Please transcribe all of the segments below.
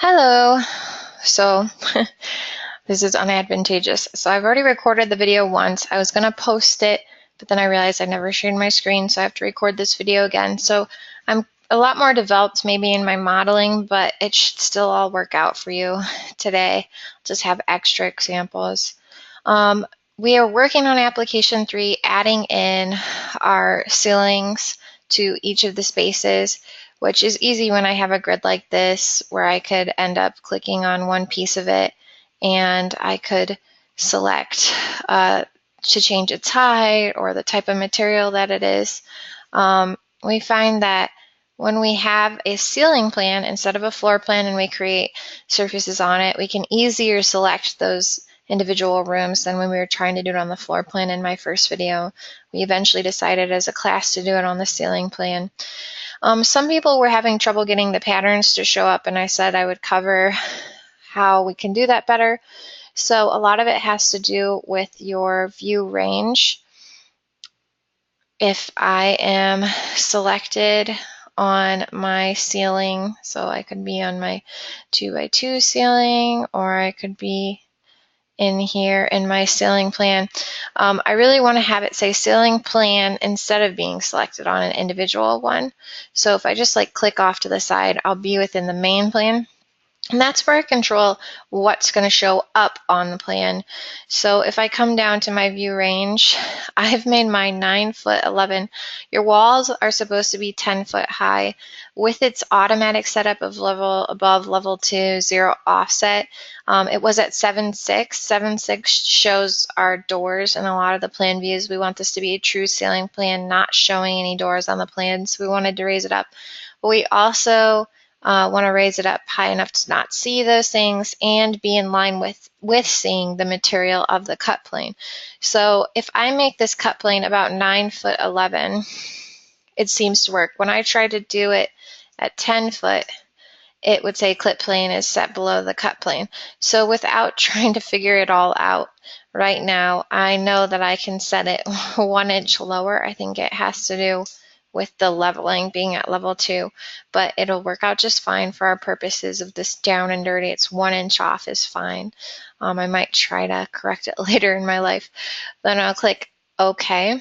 Hello. So this is unadvantageous. So I've already recorded the video once. I was going to post it, but then I realized I never shared my screen, so I have to record this video again. So I'm a lot more developed maybe in my modeling, but it should still all work out for you today. Just have extra examples. We are working on application 3, adding in our ceilings to each of the spaces, which is easy when I have a grid like this where I could end up clicking on one piece of it and I could select to change its height or the type of material that it is. We find that when we have a ceiling plan instead of a floor plan and we create surfaces on it, we can easier select those individual rooms than when we were trying to do it on the floor plan in my first video. We eventually decided as a class to do it on the ceiling plan. Some people were having trouble getting the patterns to show up, and I said I would cover how we can do that better. So a lot of it has to do with your view range. If I am selected on my ceiling, so I could be on my 2x2 ceiling, or I could be in here in my ceiling plan. I really want to have it say ceiling plan instead of being selected on an individual one. So if I just click off to the side, I'll be within the main plan. And that's where I control what's going to show up on the plan. So if I come down to my view range, I've made mine 9'11". Your walls are supposed to be 10 foot high. With its automatic setup of level above, level 2, 0 offset, it was at 7'6". 7'6" shows our doors in a lot of the plan views. We want this to be a true ceiling plan, not showing any doors on the plan, so we wanted to raise it up. But we also want to raise it up high enough to not see those things and be in line with seeing the material of the cut plane. So if I make this cut plane about 9'11", it seems to work. When I try to do it at 10 foot, it would say clip plane is set below the cut plane. So without trying to figure it all out right now, I know that I can set it 1 inch lower. I think it has to do with the leveling being at level 2, but it'll work out just fine for our purposes of this down and dirty. It's 1 inch off is fine. I might try to correct it later in my life. Then I'll click OK.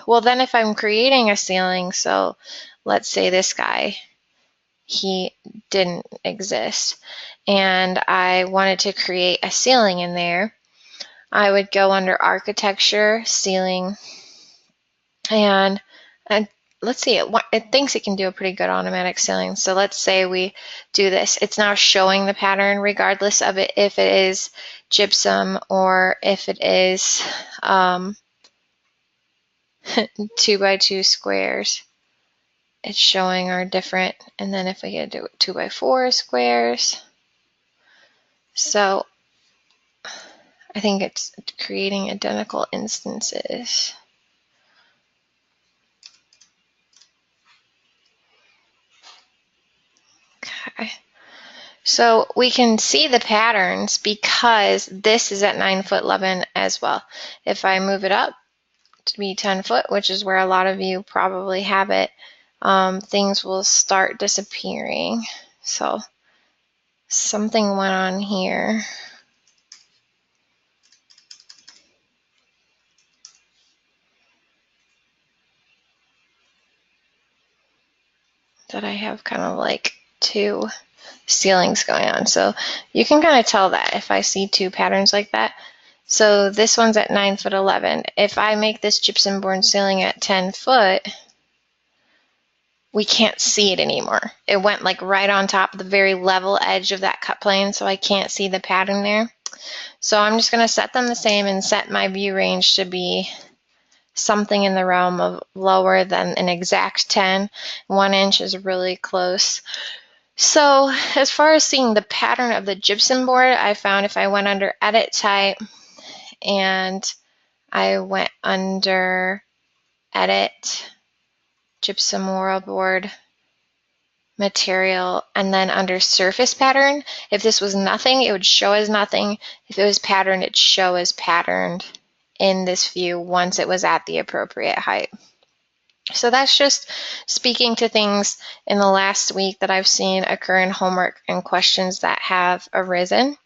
Well, then if I'm creating a ceiling, so let's say this guy, he didn't exist, and I wanted to create a ceiling in there, I would go under architecture, ceiling, and let's see, it thinks it can do a pretty good automatic ceiling. So let's say we do this. It's now showing the pattern regardless of it, if it is gypsum or if it is 2x2 squares. It's showing our different, and then if we get to do 2x4 squares. So I think it's creating identical instances. Okay. So we can see the patterns because this is at 9'11" as well. If I move it up to be 10 foot, which is where a lot of you probably have it, things will start disappearing. So something went on here. That I have kind of like two ceilings going on. So you can kind of tell that if I see two patterns like that. So this one's at 9'11". If I make this gypsum board ceiling at 10 foot, we can't see it anymore. It went like right on top of the very level edge of that cut plane, so I can't see the pattern there. So I'm just going to set them the same and set my view range to be something in the realm of lower than an exact 10. 1 inch is really close. So as far as seeing the pattern of the gypsum board, I found if I went under edit type and I went under edit gypsum wallboard material and then under surface pattern, if this was nothing, it would show as nothing. If it was patterned, it'd show as patterned in this view once it was at the appropriate height. So that's just speaking to things in the last week that I've seen occur in homework and questions that have arisen.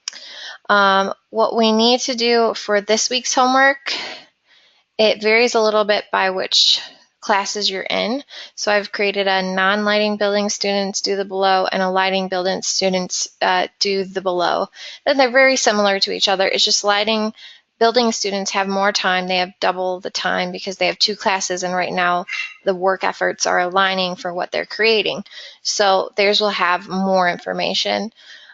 What we need to do for this week's homework, it varies a little bit by which classes you're in. So I've created a non-lighting building students do the below and a lighting building students do the below. And they're very similar to each other. It's just lighting building students have more time. They have double the time because they have 2 classes, and right now the work efforts are aligning for what they're creating. So theirs will have more information.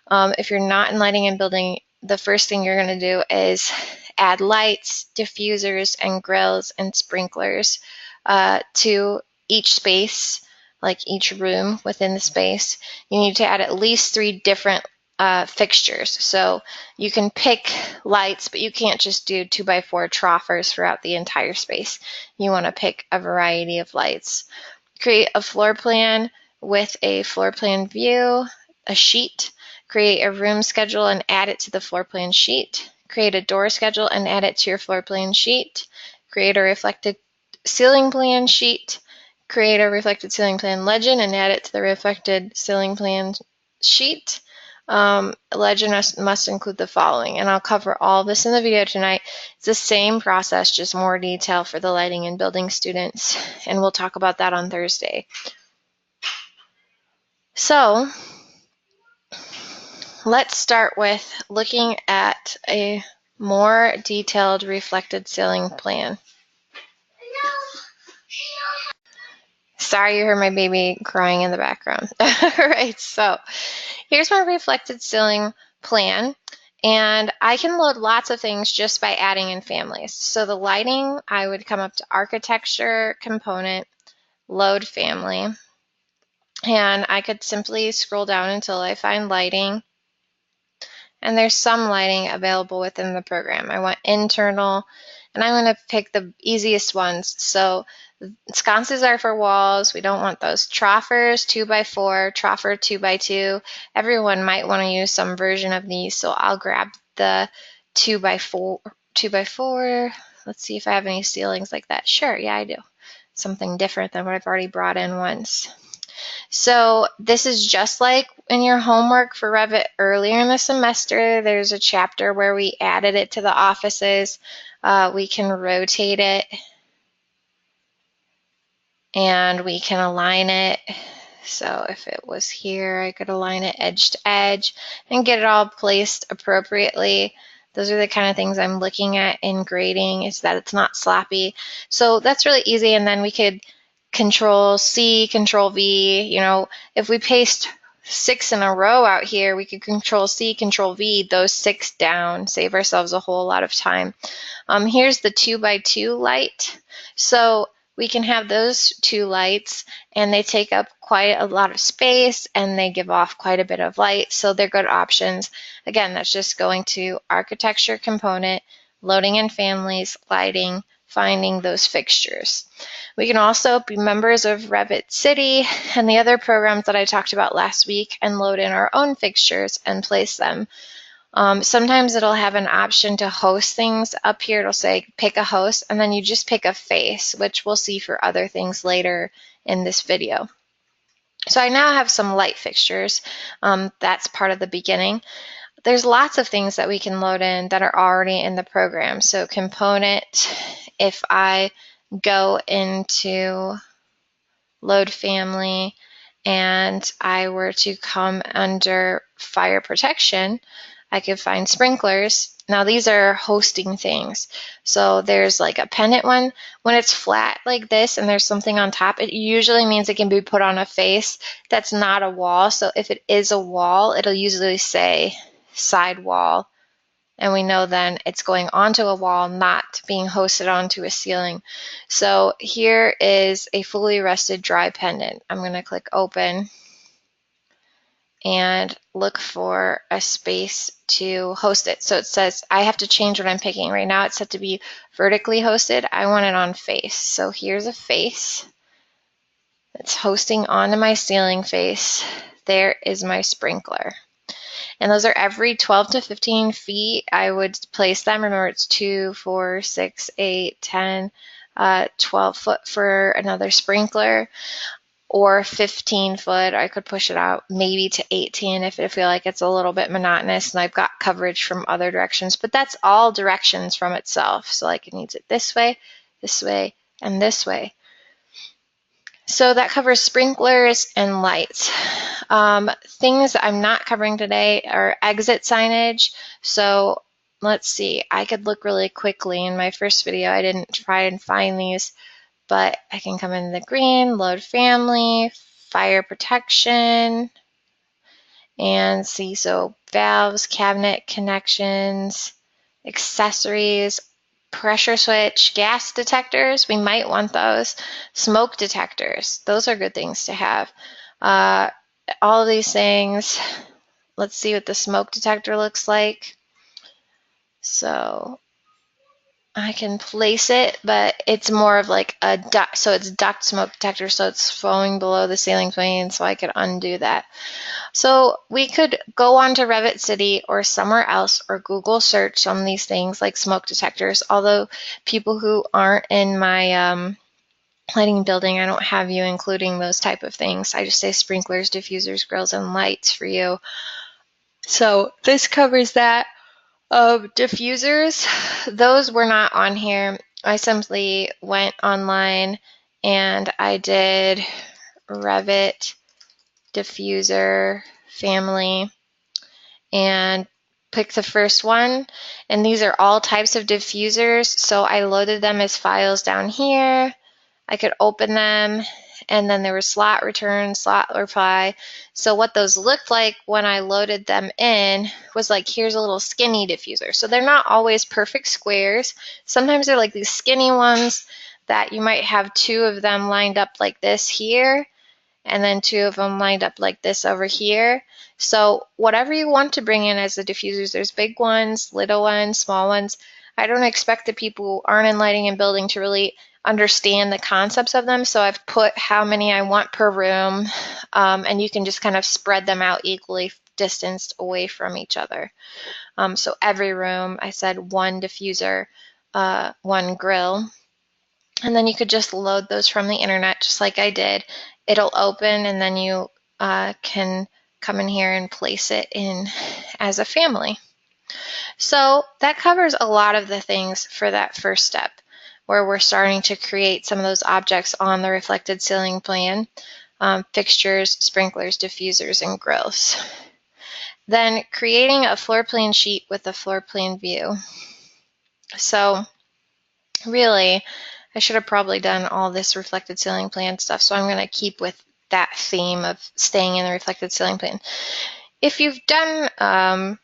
If you're not in lighting and building, the first thing you're going to do is add lights, diffusers, and grills and sprinklers to each space, like each room within the space. You need to add at least 3 different fixtures. So you can pick lights, but you can't just do 2x4 troffers throughout the entire space. You want to pick a variety of lights. Create a floor plan with a floor plan view, a sheet. Create a room schedule and add it to the floor plan sheet. Create a door schedule and add it to your floor plan sheet. Create a reflected ceiling plan sheet. Create a reflected ceiling plan legend and add it to the reflected ceiling plan sheet. Legend must include the following, and I'll cover all this in the video tonight. It's the same process, just more detail for the lighting and building students, and we'll talk about that on Thursday. So let's start with looking at a more detailed reflected ceiling plan. Sorry you heard my baby crying in the background. All right, so here's my reflected ceiling plan, and I can load lots of things just by adding in families. So the lighting, I would come up to architecture, component, load family, and I could simply scroll down until I find lighting. And there's some lighting available within the program. I want internal, and I'm going to pick the easiest ones. So sconces are for walls. We don't want those. Troffers, 2x4, troffer 2x2. Everyone might want to use some version of these, so I'll grab the 2x4. 2x4. Let's see if I have any ceilings like that. Sure, yeah, I do. Something different than what I've already brought in once. So this is just like in your homework for Revit earlier in the semester. There's a chapter where we added it to the offices. We can rotate it and we can align it. So if it was here, I could align it edge to edge and get it all placed appropriately. Those are the kind of things I'm looking at in grading, is that it's not sloppy. So that's really easy, and then we could Control C, Control V. You know, if we paste 6 in a row out here, we could Control C, Control V, those 6 down, save ourselves a whole lot of time. Here's the 2x2 light. So we can have those 2 lights, and they take up quite a lot of space and they give off quite a bit of light, so they're good options. Again, that's just going to architecture, component, loading in families, lighting, finding those fixtures. We can also be members of Revit City and the other programs that I talked about last week and load in our own fixtures and place them. Sometimes it'll have an option to host things up here. It'll say pick a host, and then you just pick a face, which we'll see for other things later in this video. So I now have some light fixtures. That's part of the beginning. There's lots of things that we can load in that are already in the program. So component, if I go into load family and I were to come under fire protection, I could find sprinklers. Now these are hosting things. So there's like a pendant one. When it's flat like this and there's something on top, it usually means it can be put on a face that's not a wall. So if it is a wall, it'll usually say side wall. And we know then it's going onto a wall, not being hosted onto a ceiling. So here is a fully rested dry pendant. I'm going to click open and look for a space to host it. So it says I have to change what I'm picking. Right now it's set to be vertically hosted. I want it on face. So here's a face that's hosting onto my ceiling face. There is my sprinkler. And those are every 12 to 15 feet. I would place them. Remember, it's 2, 4, 6, 8, 10, 12 foot for another sprinkler, or 15 foot. I could push it out maybe to 18 if I feel like it's a little bit monotonous and I've got coverage from other directions, but that's all directions from itself. So like it needs it this way, and this way. So that covers sprinklers and lights. Things I'm not covering today are exit signage. So let's see, I could look really quickly. In my first video, I didn't try and find these, but I can come in the green, load family, fire protection, and see, so valves, cabinet connections, accessories, pressure switch, gas detectors, we might want those, smoke detectors, those are good things to have. All of these things, let's see what the smoke detector looks like. So I can place it, but it's more of like a duct, so it's duct smoke detector, so it's flowing below the ceiling plane, so I could undo that. So we could go on to Revit City or somewhere else or Google search some of these things like smoke detectors, although people who aren't in my lighting building, I don't have you including those type of things. I just say sprinklers, diffusers, grills, and lights for you. So this covers that. Diffusers, those were not on here. I simply went online and I did Revit diffuser family and picked the first one. And these are all types of diffusers. So I loaded them as files down here. I could open them, and then there was slot return, slot reply. So what those looked like when I loaded them in was like, here's a little skinny diffuser. So they're not always perfect squares. Sometimes they're like these skinny ones that you might have two of them lined up like this here, and then two of them lined up like this over here. So whatever you want to bring in as the diffusers, there's big ones, little ones, small ones. I don't expect the people who aren't in lighting and building to really understand the concepts of them, so I've put how many I want per room, and you can just kind of spread them out equally distanced away from each other. So every room, I said one diffuser, one grill, and then you could just load those from the internet just like I did. It'll open, and then you can come in here and place it in as a family. So that covers a lot of the things for that first step, where we're starting to create some of those objects on the reflected ceiling plan, fixtures, sprinklers, diffusers, and grills. Then creating a floor plan sheet with a floor plan view. So really, I should have probably done all this reflected ceiling plan stuff, so I'm going to keep with that theme of staying in the reflected ceiling plan. If you've done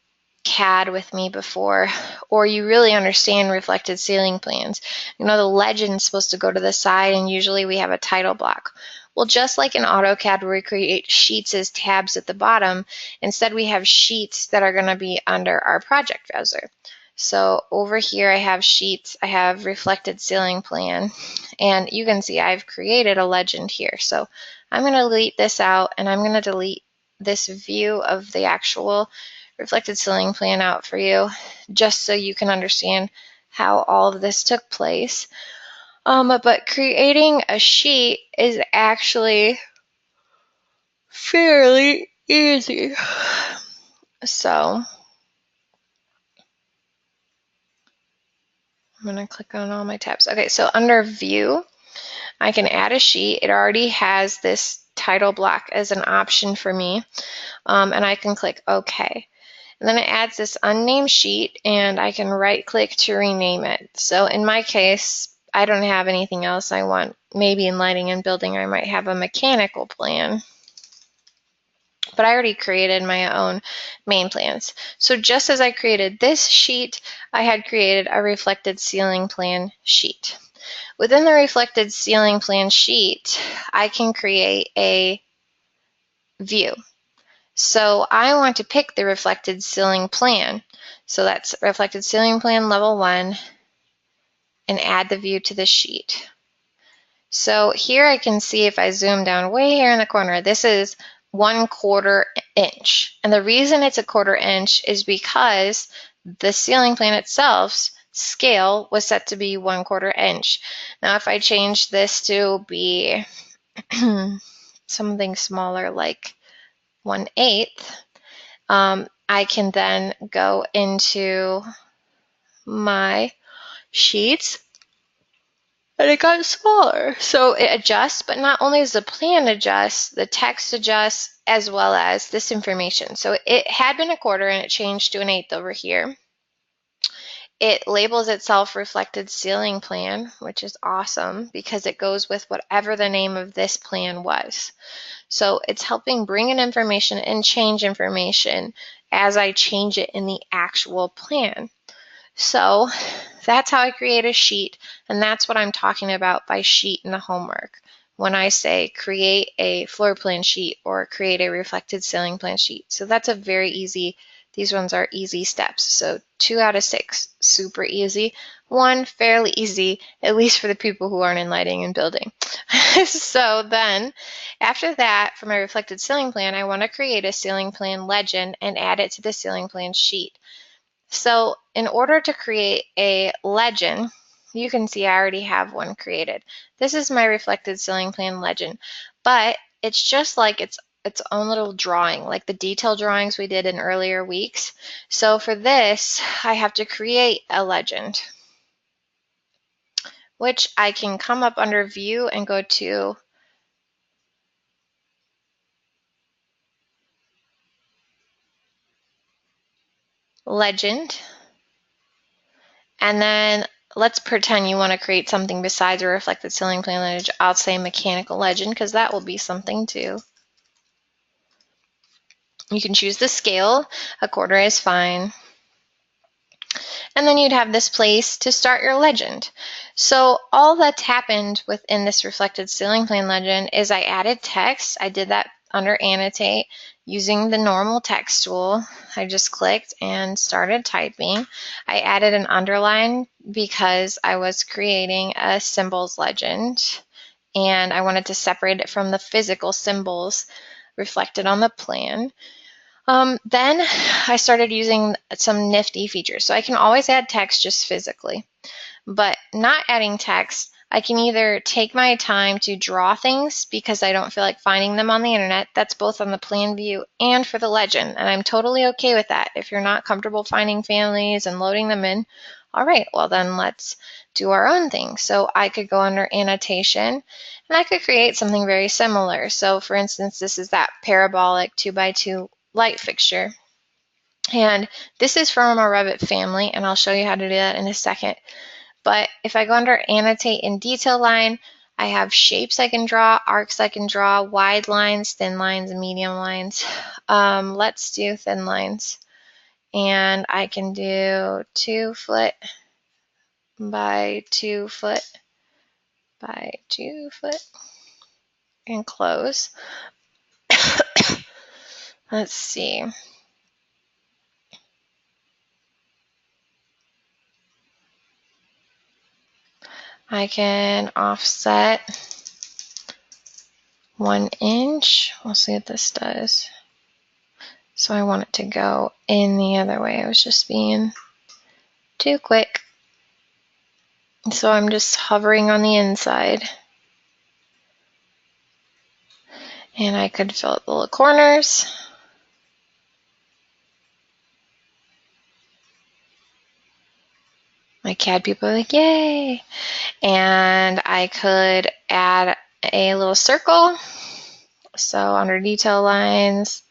CAD with me before, or you really understand reflected ceiling plans, you know the legend's supposed to go to the side, and usually we have a title block. Well, just like in AutoCAD where we create sheets as tabs at the bottom, instead we have sheets that are going to be under our project browser. So over here I have sheets, I have reflected ceiling plan, and you can see I've created a legend here. So I'm going to delete this out, and I'm going to delete this view of the actual reflected ceiling plan out for you, just so you can understand how all of this took place. But creating a sheet is actually fairly easy. So I'm going to click on all my tabs. Okay, so under View, I can add a sheet. It already has this title block as an option for me, and I can click OK. And then it adds this unnamed sheet, and I can right-click to rename it. So in my case, I don't have anything else I want. Maybe in lighting and building, I might have a mechanical plan. But I already created my own main plans. So just as I created this sheet, I had created a reflected ceiling plan sheet. Within the reflected ceiling plan sheet, I can create a view. So I want to pick the reflected ceiling plan. So that's reflected ceiling plan level 1, and add the view to the sheet. So here I can see, if I zoom down way here in the corner, this is 1/4 inch. And the reason it's a 1/4 inch is because the ceiling plan itself scale was set to be 1/4 inch. Now if I change this to be something smaller like 1/8, I can then go into my sheets and it got smaller. So it adjusts, but not only does the plan adjust, the text adjusts as well as this information. So it had been 1/4 and it changed to 1/8 over here. It labels itself reflected ceiling plan, which is awesome because it goes with whatever the name of this plan was. So it's helping bring in information and change information as I change it in the actual plan. So that's how I create a sheet, and that's what I'm talking about by sheet in the homework. When I say create a floor plan sheet or create a reflected ceiling plan sheet. So that's a very easy, these ones are easy steps. So 2 out of 6, super easy. 1, fairly easy, at least for the people who aren't in lighting and building. So then after that, for my reflected ceiling plan, I want to create a ceiling plan legend and add it to the ceiling plan sheet. So in order to create a legend, you can see I already have one created. This is my reflected ceiling plan legend, but it's just like its own little drawing, like the detail drawings we did in earlier weeks. So for this, I have to create a legend, which I can come up under view and go to legend. And then let's pretend you want to create something besides a reflected ceiling plan legend. I'll say mechanical legend because that will be something too. You can choose the scale, 1/4 is fine. And then you'd have this place to start your legend. So all that's happened within this reflected ceiling plan legend is I added text. I did that under annotate using the normal text tool. I just clicked and started typing. I added an underline because I was creating a symbols legend and I wanted to separate it from the physical symbols reflected on the plan. Then I started using some nifty features. So I can always add text just physically, but not adding text, I can either take my time to draw things because I don't feel like finding them on the internet. That's both on the plan view and for the legend, and I'm totally okay with that. If you're not comfortable finding families and loading them in, all right, well then let's do our own thing. So I could go under annotation and I could create something very similar. So for instance, this is that parabolic 2x2 light fixture. And this is from our Revit family, and I'll show you how to do that in a second. But if I go under annotate in detail line, I have shapes I can draw, arcs I can draw, wide lines, thin lines, and medium lines. Let's do thin lines. And I can do 2 foot by 2 foot by 2 foot and close. Let's see. I can offset 1 inch. We'll see what this does. So I want it to go in the other way. I was just being too quick. So I'm just hovering on the inside. And I could fill up the little corners. My CAD people are like, yay! And I could add a little circle. So under detail lines,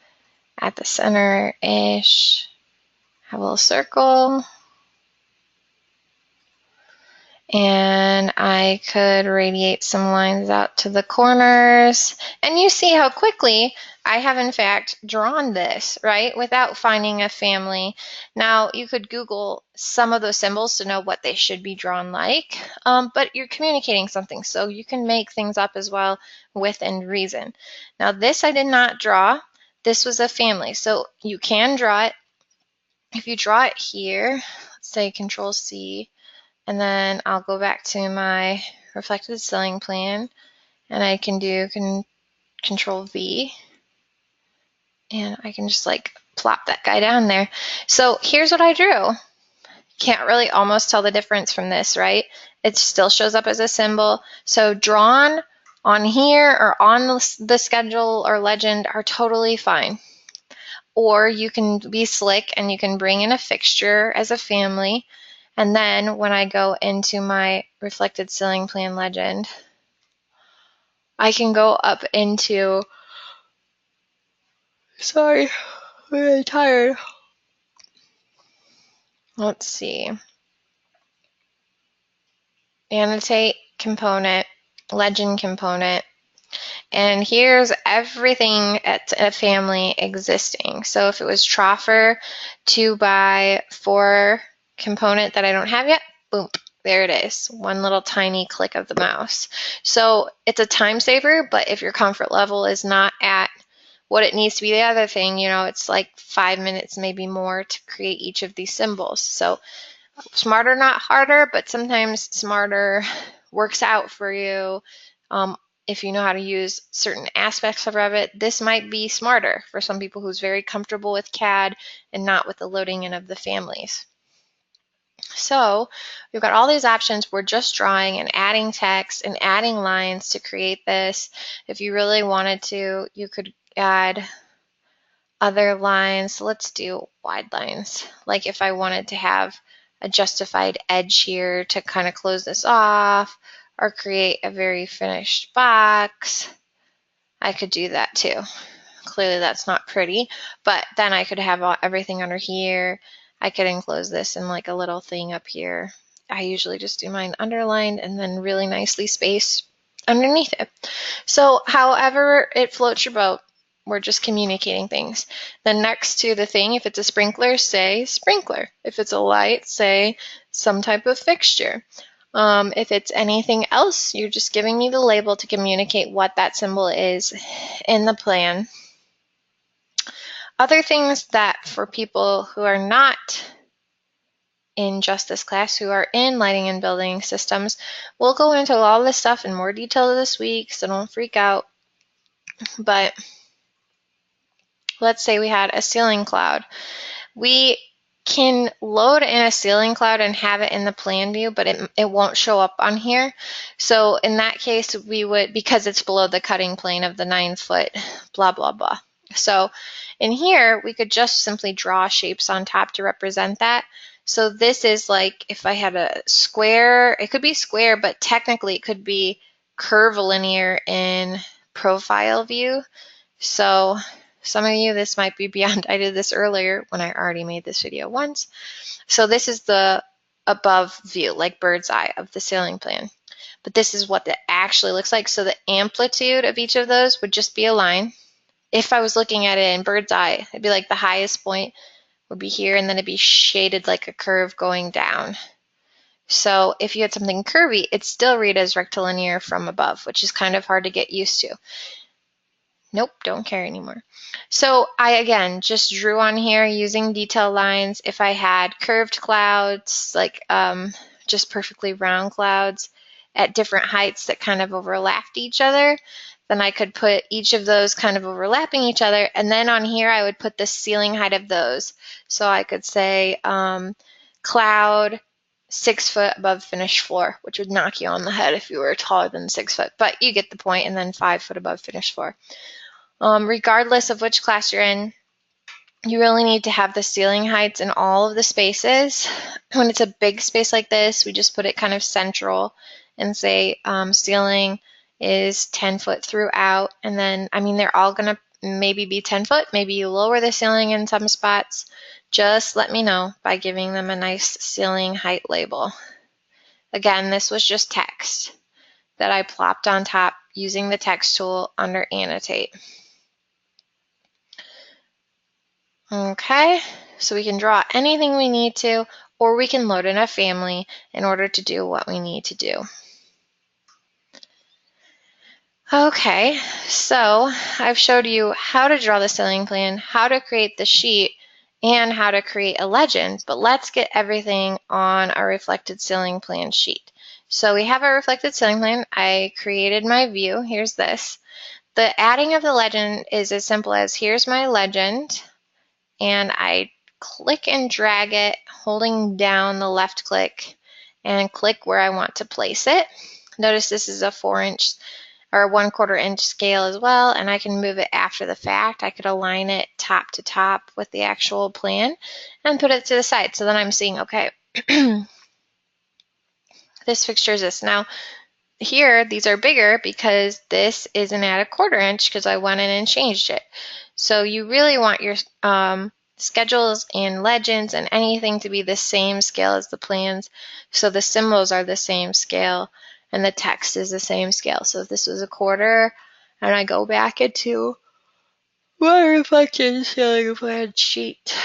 at the center-ish, have a little circle. And I could radiate some lines out to the corners. And you see how quickly I have in fact drawn this, right, without finding a family. Now you could Google some of those symbols to know what they should be drawn like, but you're communicating something, so you can make things up as well within reason. Now this I did not draw. This was a family, so you can draw it. If you draw it here, let's say Control C, and then I'll go back to my reflected ceiling plan and I can do Control V and I can just like plop that guy down there. So here's what I drew. can't really almost tell the difference from this, right? It still shows up as a symbol. So drawn on here or on the schedule or legend are totally fine. Or you can be slick and you can bring in a fixture as a family. And then when I go into my reflected ceiling plan legend, I can go up into, sorry, I'm really tired. Let's see. Annotate component, legend component. And here's everything at a family existing. So if it was Troffer 2x4 component that I don't have yet, boom, there it is. One little tiny click of the mouse. So it's a time saver, but if your comfort level is not at what it needs to be, the other thing, you know, it's like 5 minutes, maybe more to create each of these symbols. So smarter, not harder, but sometimes smarter works out for you. If you know how to use certain aspects of Revit, this might be smarter for some people who's very comfortable with CAD and not with the loading in of the families. So we've got all these options. We're just drawing and adding text and adding lines to create this. If you really wanted to, you could add other lines. Let's do wide lines. Like if I wanted to have a justified edge here to kind of close this off or create a very finished box, I could do that too. Clearly that's not pretty, but then I could have everything under here. I could enclose this in like a little thing up here. I usually just do mine underlined and then really nicely spaced underneath it. So however it floats your boat, we're just communicating things. Then next to the thing, if it's a sprinkler, say sprinkler. If it's a light, say some type of fixture. If it's anything else, you're just giving me the label to communicate what that symbol is in the plan. Other things that for people who are not in just this class, who are in lighting and building systems, we'll go into all this stuff in more detail this week, so don't freak out. But let's say we had a ceiling cloud. We can load in a ceiling cloud and have it in the plan view, but it won't show up on here. So in that case, we would, because it's below the cutting plane of the 9-foot, blah, blah, blah. So in here, we could just simply draw shapes on top to represent that. So this is like if I had a square, it could be square, but technically it could be curvilinear in profile view. So some of you, this might be beyond, I did this earlier when I already made this video once. So this is the above view, like bird's eye of the ceiling plan. But this is what it actually looks like. So the amplitude of each of those would just be a line. If I was looking at it in bird's eye, it'd be like the highest point would be here, and then it'd be shaded like a curve going down. So if you had something curvy, it'd still read as rectilinear from above, which is kind of hard to get used to. Nope, don't care anymore. So I, again, just drew on here using detail lines. If I had curved clouds, like just perfectly round clouds at different heights that kind of overlapped each other, then I could put each of those kind of overlapping each other. And then on here, I would put the ceiling height of those. So I could say cloud 6 foot above finished floor, which would knock you on the head if you were taller than 6 foot. But you get the point, and then 5 foot above finished floor. Regardless of which class you're in, you really need to have the ceiling heights in all of the spaces. When it's a big space like this, we just put it kind of central and say ceiling is 10 foot throughout. And then, I mean, they're all going to maybe be 10 foot. Maybe you lower the ceiling in some spots. Just let me know by giving them a nice ceiling height label. Again, this was just text that I plopped on top using the text tool under Annotate. Okay, so we can draw anything we need to, or we can load in a family in order to do what we need to do. Okay, so I've showed you how to draw the ceiling plan, how to create the sheet, and how to create a legend, but let's get everything on our reflected ceiling plan sheet. So we have our reflected ceiling plan. I created my view. Here's this. The adding of the legend is as simple as here's my legend, and I click and drag it, holding down the left click, and click where I want to place it. Notice this is a 4-inch or 1/4 inch scale as well, and I can move it after the fact. I could align it top to top with the actual plan and put it to the side. So then I'm seeing, okay, this fixture is this. Now here, these are bigger because this isn't at a 1/4 inch because I went in and changed it. So you really want your schedules and legends and anything to be the same scale as the plans. So the symbols are the same scale and the text is the same scale. So if this was a 1/4 and I go back into my reflection ceiling plan sheet,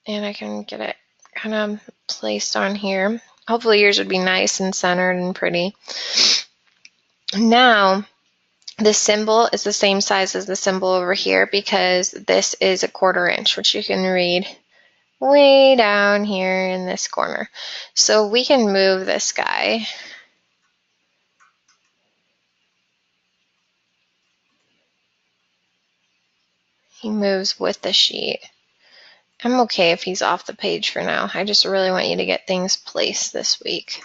and I can get it kind of placed on here. Hopefully yours would be nice and centered and pretty. Now, the symbol is the same size as the symbol over here because this is a 1/4 inch, which you can read way down here in this corner. So we can move this guy. He moves with the sheet. I'm okay if he's off the page for now. I just really want you to get things placed this week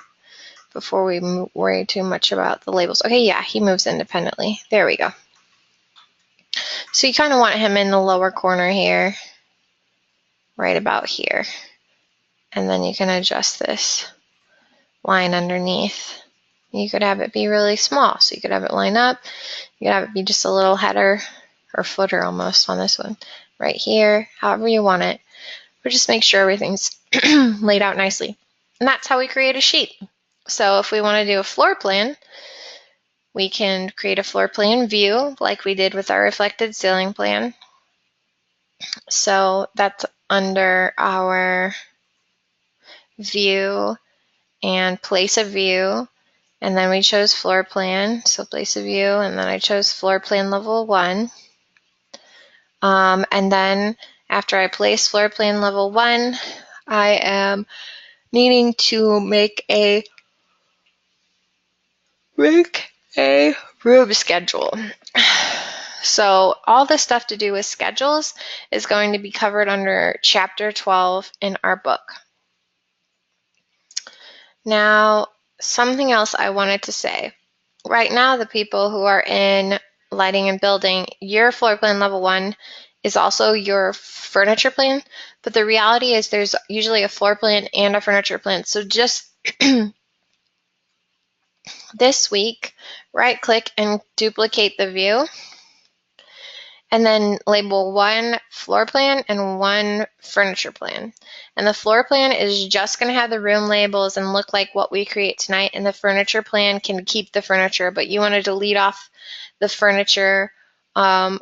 before we worry too much about the labels. Okay, yeah, he moves independently. There we go. So you kind of want him in the lower corner here, right about here. And then you can adjust this line underneath. You could have it be really small, so you could have it line up. You could have it be just a little header or footer almost on this one, right here, however you want it. But just make sure everything's laid out nicely. And that's how we create a sheet. So if we want to do a floor plan, we can create a floor plan view like we did with our reflected ceiling plan. So that's under our view and place a view, and then we chose floor plan, so place a view, and then I chose floor plan level 1. And then after I place floor plan level 1, I am needing to make a room schedule. So all the stuff to do with schedules is going to be covered under chapter 12 in our book. Now, something else I wanted to say. Right now, the people who are in lighting and building, your floor plan level 1 is also your furniture plan, but the reality is there's usually a floor plan and a furniture plan. So just this week, right click and duplicate the view, and then label 1 floor plan and 1 furniture plan. And the floor plan is just going to have the room labels and look like what we create tonight, and the furniture plan can keep the furniture, but you want to delete off the furniture on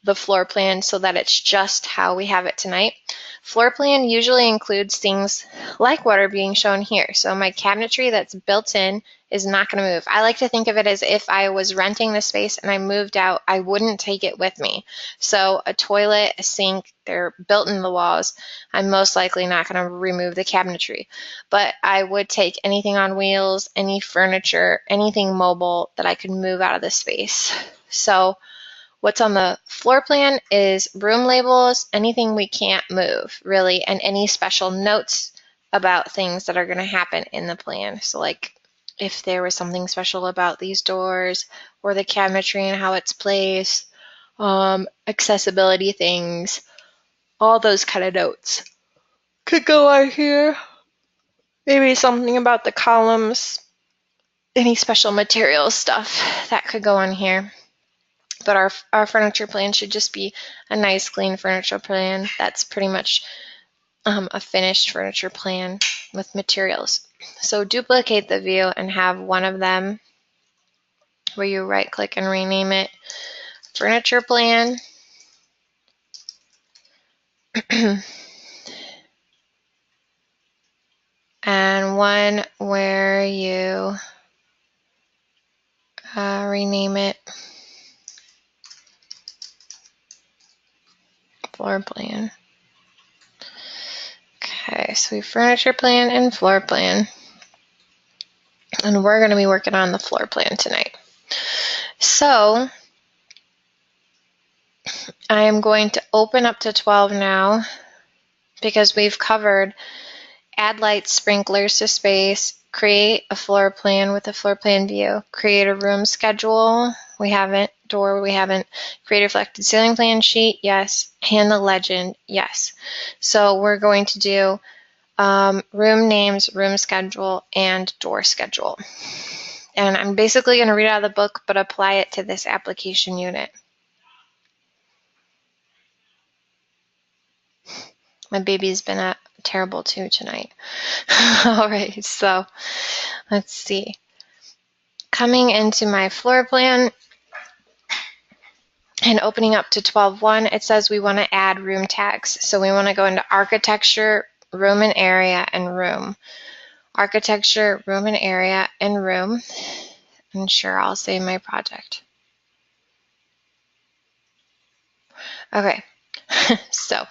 the floor plan so that it's just how we have it tonight. Floor plan usually includes things like what are being shown here. So my cabinetry that's built in is not going to move. I like to think of it as if I was renting the space and I moved out, I wouldn't take it with me. So a toilet, a sink, they're built in the walls. I'm most likely not going to remove the cabinetry, but I would take anything on wheels, any furniture, anything mobile that I could move out of the space. So what's on the floor plan is room labels, anything we can't move, really, and any special notes about things that are going to happen in the plan. So like if there was something special about these doors or the cabinetry and how it's placed, accessibility things, all those kind of notes could go on here. Maybe something about the columns, any special materials stuff that could go on here. But our furniture plan should just be a nice, clean furniture plan. That's pretty much a finished furniture plan with materials. So duplicate the view and have one of them where you right click and rename it furniture plan. And one where you rename it floor plan. Okay, so we have furniture plan and floor plan. And we're going to be working on the floor plan tonight. So I am going to open up to 12 now because we've covered add lights, sprinklers to space, create a floor plan with a floor plan view, create a room schedule, we haven't, door, we haven't, create a reflected ceiling plan sheet, yes, and the legend, yes. So we're going to do room names, room schedule, and door schedule. And I'm basically going to read out of the book, but apply it to this application unit. My baby's been terrible too tonight. All right, so let's see. Coming into my floor plan and opening up to 12.1, it says we want to add room tags. So we want to go into architecture, room and area, and room. Architecture, room and area, and room. And sure, I'll save my project. Okay, so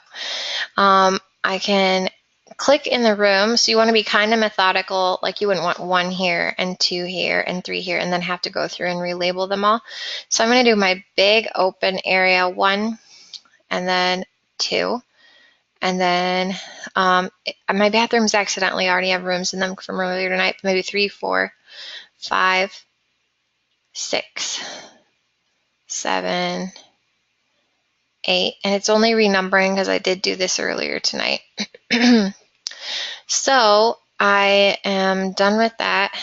I can click in the room. So you want to be kind of methodical, like you wouldn't want 1 here and 2 here and 3 here and then have to go through and relabel them all. So I'm going to do my big open area 1 and then 2. And then my bathrooms accidentally already have rooms in them from earlier tonight, maybe 3, 4, 5, 6, 7, 8, and it's only renumbering because I did do this earlier tonight. So I am done with that.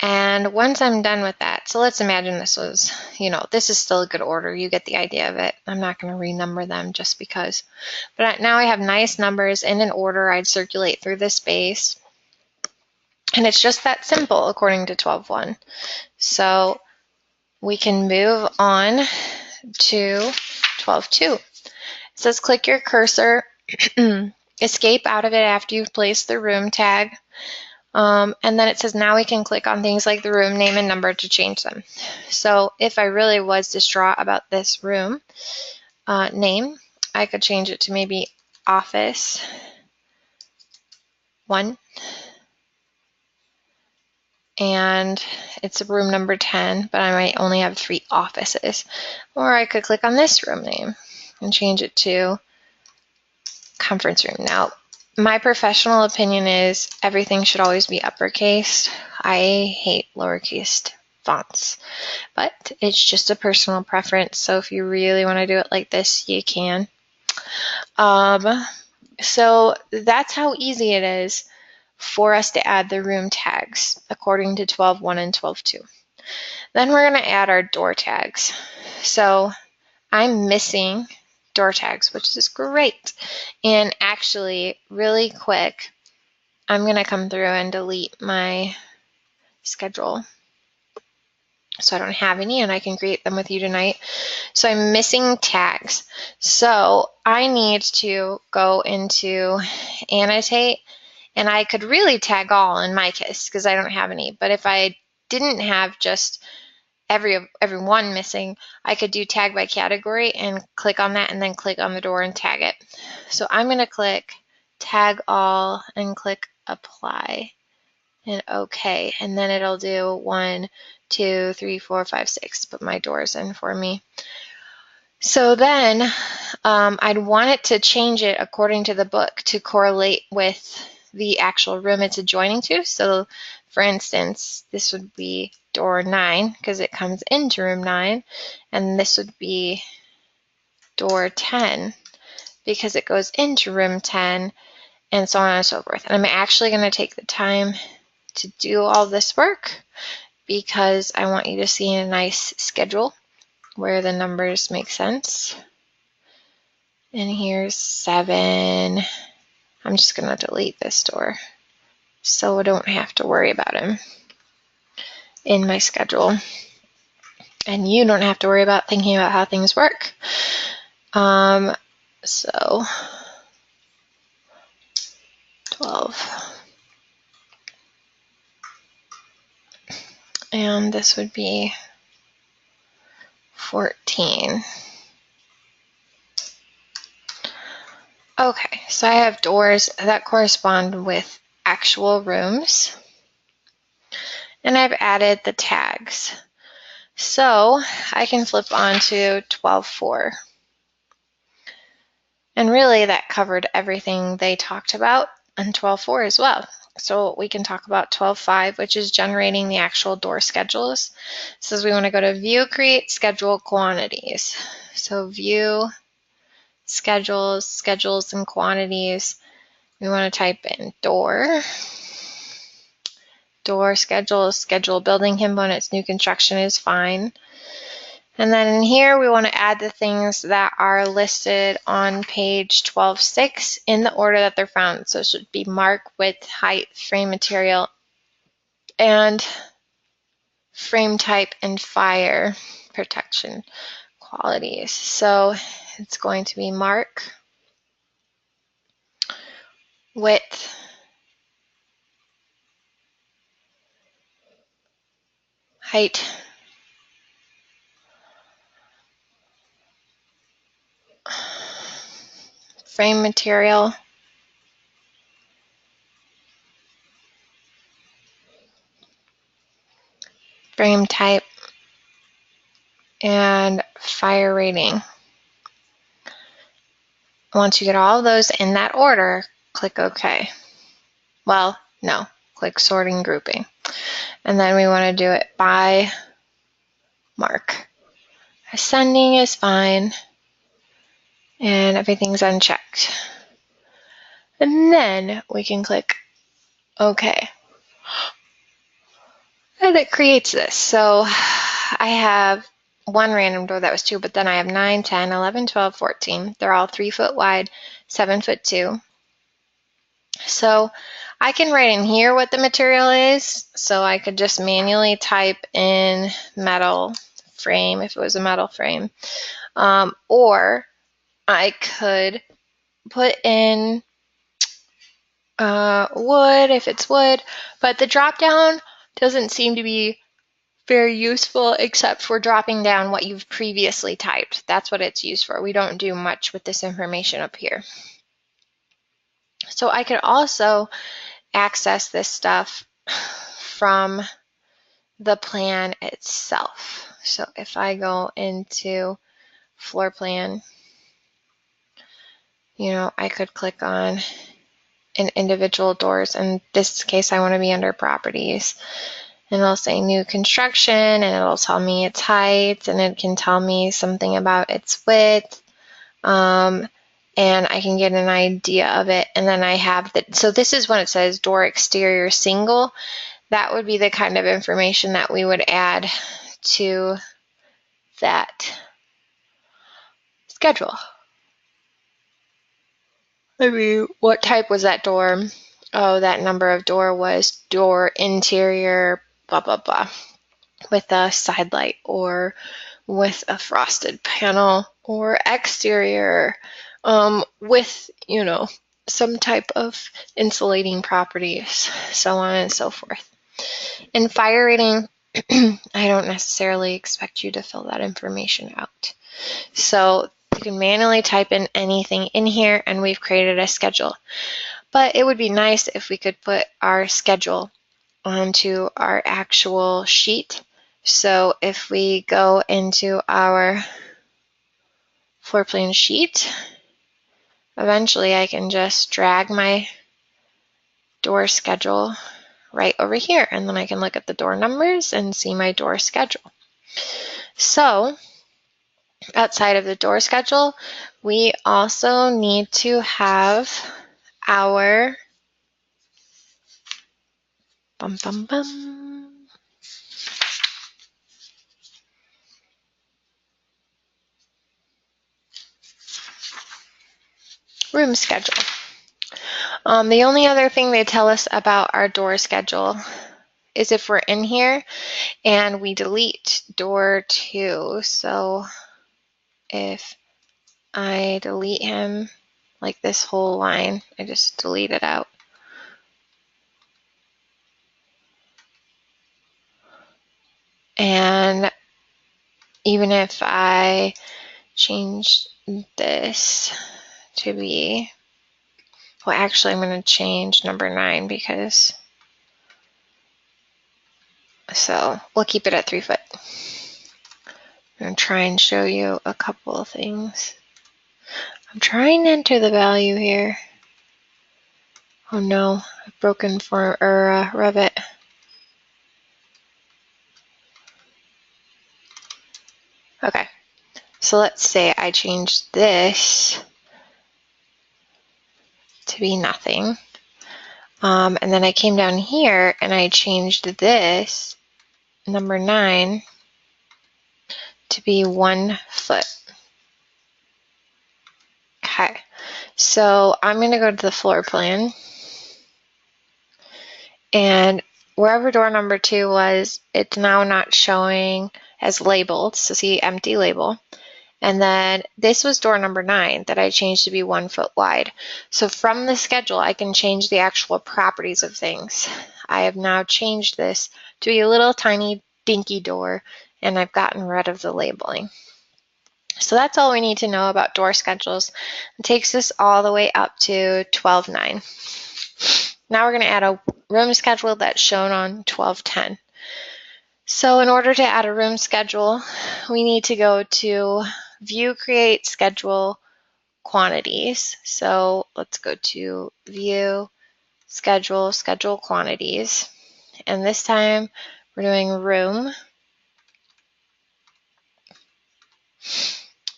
And once I'm done with that, so let's imagine this was, this is still a good order. You get the idea of it. I'm not going to renumber them just because. But now I have nice numbers in an order I'd circulate through the space. And it's just that simple according to 12.1. So we can move on to 12.2. It says click your cursor, escape out of it after you've placed the room tag. And then it says now we can click on things like the room name and number to change them. So if I really was distraught about this room name, I could change it to maybe office 1. And it's room number 10, but I might only have 3 offices. Or I could click on this room name and change it to conference room. Now, my professional opinion is everything should always be uppercase. I hate lowercase fonts, but it's just a personal preference. So if you really want to do it like this, you can. So that's how easy it is for us to add the room tags according to 12.1 and 12.2. Then we're going to add our door tags. So I'm missing door tags, which is great. And actually, really quick, I'm going to come through and delete my schedule so I don't have any, and I can create them with you tonight. So I'm missing tags. So I need to go into annotate, and I could really tag all in my case because I don't have any. But if I didn't have just every one missing, I could do tag by category and click on that and then click on the door and tag it. So I'm going to click tag all and click apply and OK, and then it'll do 1, 2, 3, 4, 5, 6, put my doors in for me. So then I'd want it to change it according to the book to correlate with the actual room it's adjoining to. So for instance, this would be door 9 because it comes into room 9, and this would be door 10 because it goes into room 10, and so on and so forth. And I'm actually going to take the time to do all this work because I want you to see a nice schedule where the numbers make sense. And here's 7. I'm just going to delete this door so I don't have to worry about him in my schedule. And you don't have to worry about thinking about how things work. So 12. And this would be 14. Okay, so I have doors that correspond with actual rooms. and I've added the tags. So I can flip on to 12.4. And really that covered everything they talked about in 12.4 as well. So we can talk about 12.5, which is generating the actual door schedules. It says we want to go to View, Create, Schedule, Quantities. So View, Schedules, Schedules, and Quantities. We want to type in door schedules, schedule building components, new construction is fine. And then in here, we want to add the things that are listed on page 12.6 in the order that they're found. So it should be mark, width, height, frame material, and frame type and fire protection qualities. So it's going to be mark, width, height, frame material, frame type, and fire rating. Once you get all of those in that order, click OK. Well, no, click sorting grouping. And then we want to do it by mark. Ascending is fine, and everything's unchecked. And then we can click OK. And it creates this. So I have one random door that was 2, but then I have 9, 10, 11, 12, 14. They're all 3 foot wide, 7 foot 2. So I can write in here what the material is. So I could just manually type in metal frame if it was a metal frame. Or I could put in wood if it's wood, but the drop down doesn't seem to be very useful except for dropping down what you've previously typed. That's what it's used for. We don't do much with this information up here. So I could also access this stuff from the plan itself. So if I go into floor plan, I could click on in individual doors. In this case, I want to be under properties. And it'll say new construction, and it'll tell me its height, and it can tell me something about its width. And I can get an idea of it. And then I have that. So this is when it says door exterior single. That would be the kind of information that we would add to that schedule. Maybe what type was that door? Oh, that number of door was door interior, blah, blah, blah, with a side light or with a frosted panel, or exterior with, some type of insulating properties, so on and so forth. In fire rating, I don't necessarily expect you to fill that information out. So you can manually type in anything in here, and we've created a schedule. But it would be nice if we could put our schedule onto our actual sheet. So if we go into our floor plan sheet, eventually I can just drag my door schedule right over here, and then I can look at the door numbers and see my door schedule. So outside of the door schedule, we also need to have our room schedule. The only other thing they tell us about our door schedule is if we're in here and we delete door 2. So if I delete him, like this whole line, I just delete it out. And even if I change this to be, well, actually I'm going to change number 9 because So we'll keep it at 3 foot. I'm going to try and show you a couple of things. I'm trying to enter the value here. Oh no, I've broken Revit. Okay, so let's say I changed this to be nothing. And then I came down here and I changed this, number 9, to be 1 foot. Okay, so I'm going to go to the floor plan. And wherever door number 2 was, it's now not showing as labeled. So see, empty label. And then this was door number 9 that I changed to be 1 foot wide. So from the schedule, I can change the actual properties of things. I have now changed this to be a little tiny dinky door, and I've gotten rid of the labeling. So that's all we need to know about door schedules. It takes us all the way up to 12.9. Now we're going to add a room schedule that's shown on 12.10. So in order to add a room schedule, we need to go to View, Create, Schedule, Quantities. So let's go to View, Schedule, Schedule Quantities. And this time we're doing Room.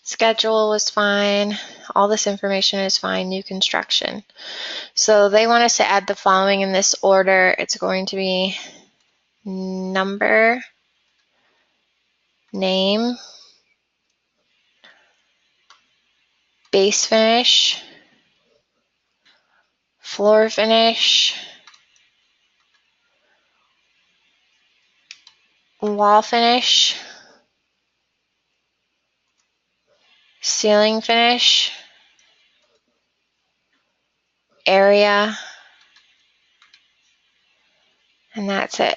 Schedule was fine. All this information is fine. New construction. So they want us to add the following in this order. It's going to be number, name, base finish, floor finish, wall finish, ceiling finish, area, and that's it.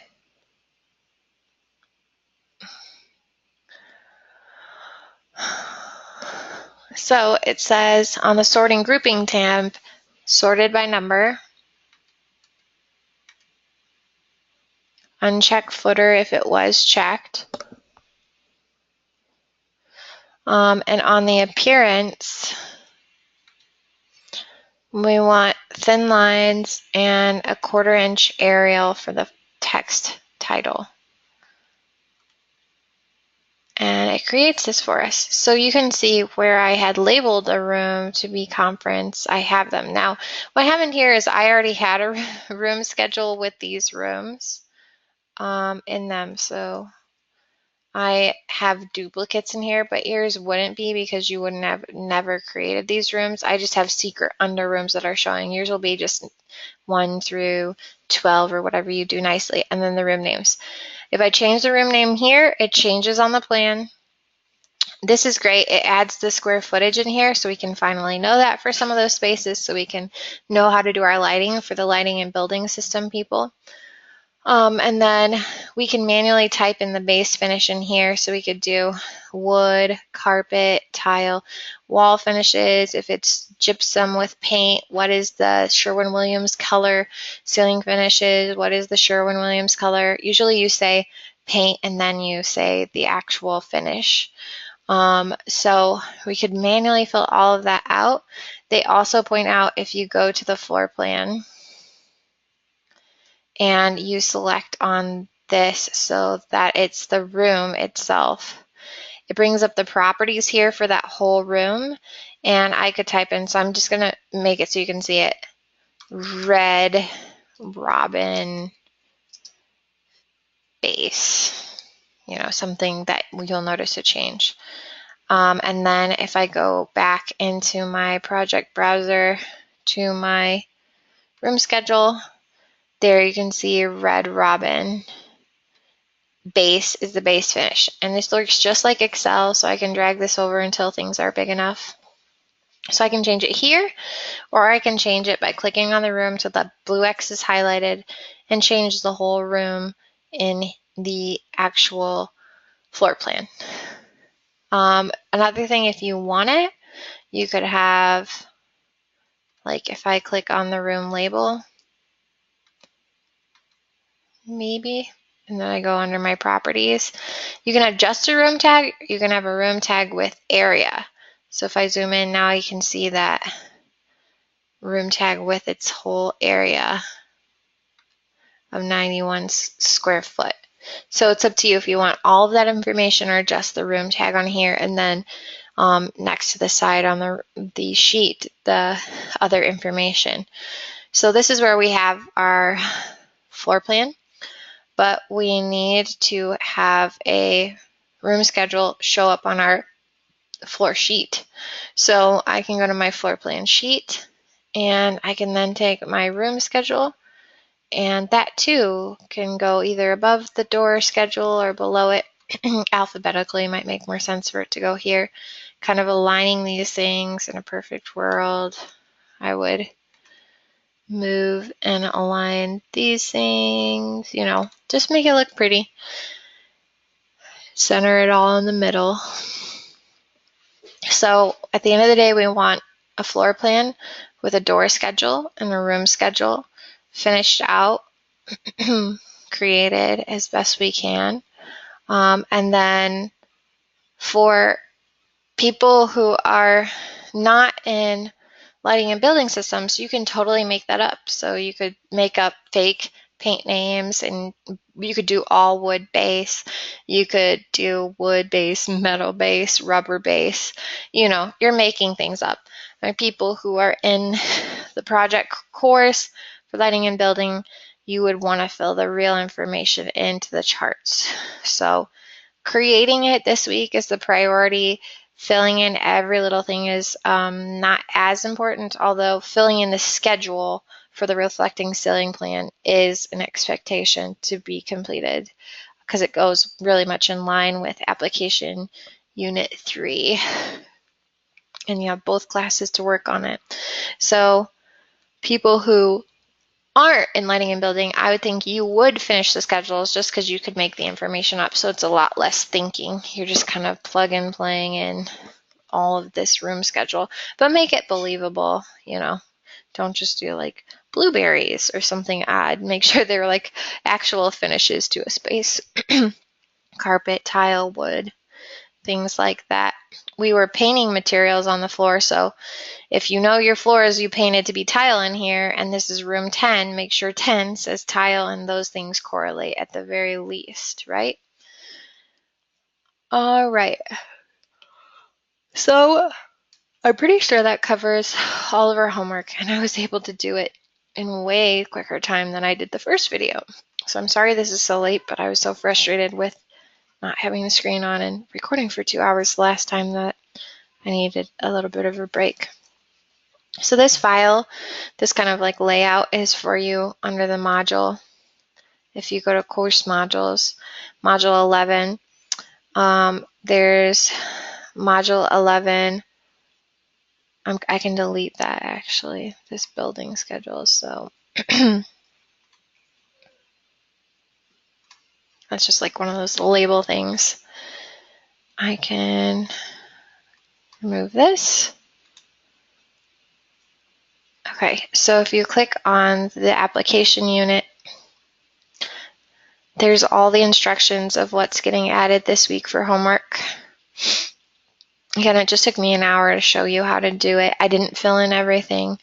So it says on the sorting grouping tab, sorted by number, uncheck footer if it was checked. And on the appearance, we want thin lines and a 1/4 inch Arial for the text title. And it creates this for us. So you can see where I had labeled a room to be conference, I have them. Now, what happened here is I already had a room schedule with these rooms in them. So I have duplicates in here, but yours wouldn't be because you wouldn't have never created these rooms. I just have secret under rooms that are showing. Yours will be just 1 through 12 or whatever you do nicely, and then the room names. If I change the room name here, it changes on the plan. This is great. It adds the square footage in here so we can finally know that for some of those spaces, so we can know how to do our lighting for the lighting and building system people. And then we can manually type in the base finish in here, so we could do wood, carpet, tile, wall finishes. If it's gypsum with paint, what is the Sherwin-Williams color? Ceiling finishes, what is the Sherwin-Williams color? Usually you say paint and then you say the actual finish. So we could manually fill all of that out. They also point out if you go to the floor plan and you select on this so that it's the room itself, it brings up the properties here for that whole room, and I could type in, so I'm just gonna make it so you can see it, red robin base, you know, something that you'll notice a change. And then if I go back into my project browser to my room schedule, there you can see red robin base is the base finish. And this looks just like Excel, so I can drag this over until things are big enough. So I can change it here, or I can change it by clicking on the room so the blue X is highlighted and change the whole room in the actual floor plan. Another thing, if you want it, you could have, like if I click on the room label, maybe, and then I go under my properties. You can have just a room tag, you can have a room tag with area. So if I zoom in now, you can see that room tag with its whole area of 91 square foot. So it's up to you if you want all of that information or just the room tag on here, and then next to the side on the sheet, the other information. So this is where we have our floor plan, but we need to have a room schedule show up on our floor sheet. So I can go to my floor plan sheet, and I can then take my room schedule, and that too can go either above the door schedule or below it. Alphabetically might make more sense for it to go here. Kind of aligning these things. In a perfect world, I would move and align these things, you know, just make it look pretty. Center it all in the middle. So at the end of the day, we want a floor plan with a door schedule and a room schedule finished out, created as best we can. And then for people who are not in lighting and building systems, you can totally make that up. So you could make up fake paint names, and you could do all wood base. You could do wood base, metal base, rubber base. You know, you're making things up. And people who are in the project course for lighting and building, you would want to fill the real information into the charts. So creating it this week is the priority. Filling in every little thing is not as important, although filling in the schedule for the reflecting ceiling plan is an expectation to be completed because it goes really much in line with application unit 3. And you have both classes to work on it. So people who aren't in lighting and building, I would think you would finish the schedules just because you could make the information up. So it's a lot less thinking. You're just kind of plug and playing in all of this room schedule, but make it believable, you know. Don't just do like blueberries or something odd. Make sure they're like actual finishes to a space. Carpet, tile, wood, things like that. We were painting materials on the floor, so if you know your floors you painted to be tile in here, and this is room 10, make sure 10 says tile, and those things correlate at the very least, right? All right. So I'm pretty sure that covers all of our homework, and I was able to do it in way quicker time than I did the first video. So I'm sorry this is so late, but I was so frustrated with not having the screen on and recording for 2 hours the last time that I needed a little bit of a break. So this file, this kind of like layout is for you under the module. If you go to course modules, module 11, there's module 11. I can delete that actually, this building schedule. So that's just like one of those label things. I can remove this. Okay, so if you click on the application unit, there's all the instructions of what's getting added this week for homework. Again, it just took me an hour to show you how to do it. I didn't fill in everything,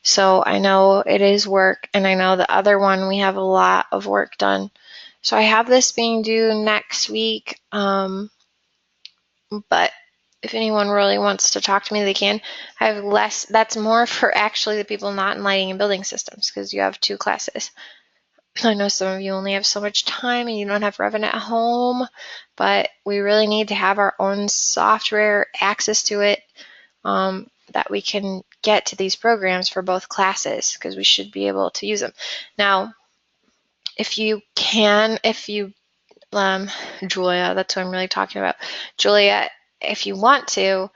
so I know it is work, and I know the other one we have a lot of work done. So I have this being due next week, but if anyone really wants to talk to me, they can. I have less, that's more for actually the people not in lighting and building systems, because you have 2 classes. I know some of you only have so much time and you don't have Revit at home, but we really need to have our own software, access to it, that we can get to these programs for both classes, because we should be able to use them. Now, if you can, Julia, that's what I'm really talking about. Julia, if you want to,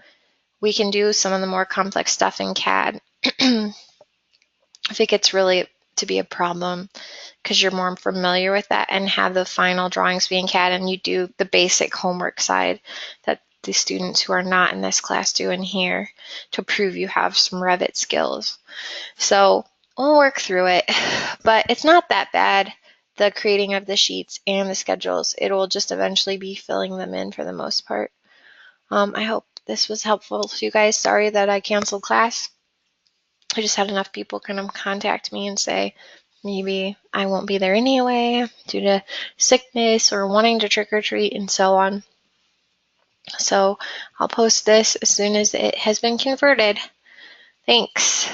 we can do some of the more complex stuff in CAD. If it gets really to be a problem, because you're more familiar with that and have the final drawings be in CAD, and you do the basic homework side that the students who are not in this class do in here to prove you have some Revit skills. So we'll work through it, but it's not that bad. the creating of the sheets and the schedules. It will just eventually be filling them in for the most part. I hope this was helpful to you guys. Sorry that I canceled class. I just had enough people kind of contact me and say maybe I won't be there anyway due to sickness or wanting to trick or treat and so on. So I'll post this as soon as it has been converted. Thanks.